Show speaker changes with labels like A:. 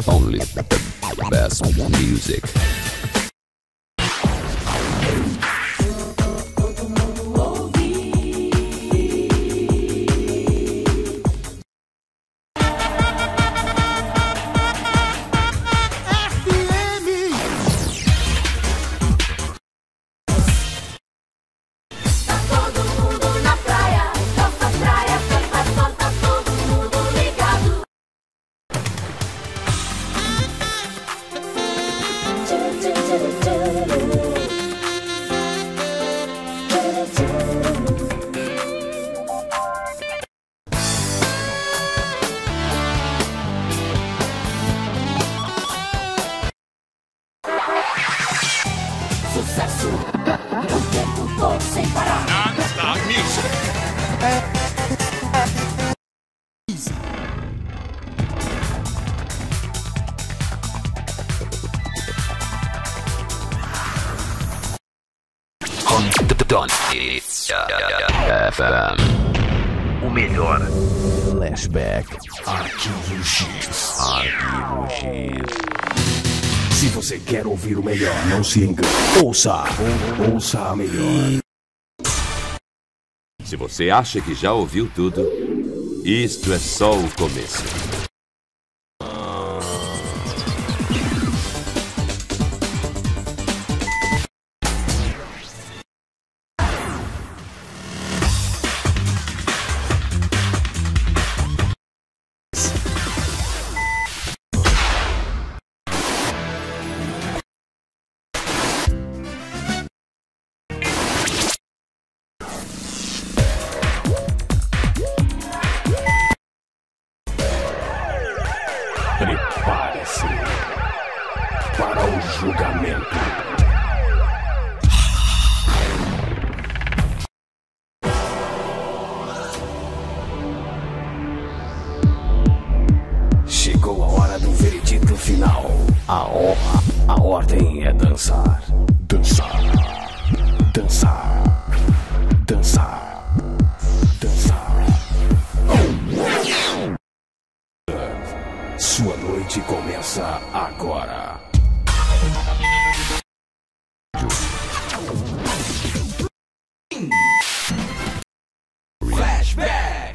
A: Only the best music.
B: Sucesso, o tempo todo sem parar.
C: Non-stop music.
A: FM.
D: O melhor.
E: Flashback. Arquivo X. Arquivo X. Se você quer ouvir o melhor, não se engane. Ouça a melhor.
F: Se você acha que já ouviu tudo, isto é só o começo.
E: Prepare-se para o julgamento. Chegou a hora do veredito final. A ordem é dançar. Dançar. Dançar. Dançar. Dançar. Sua noite começa agora. Flashback.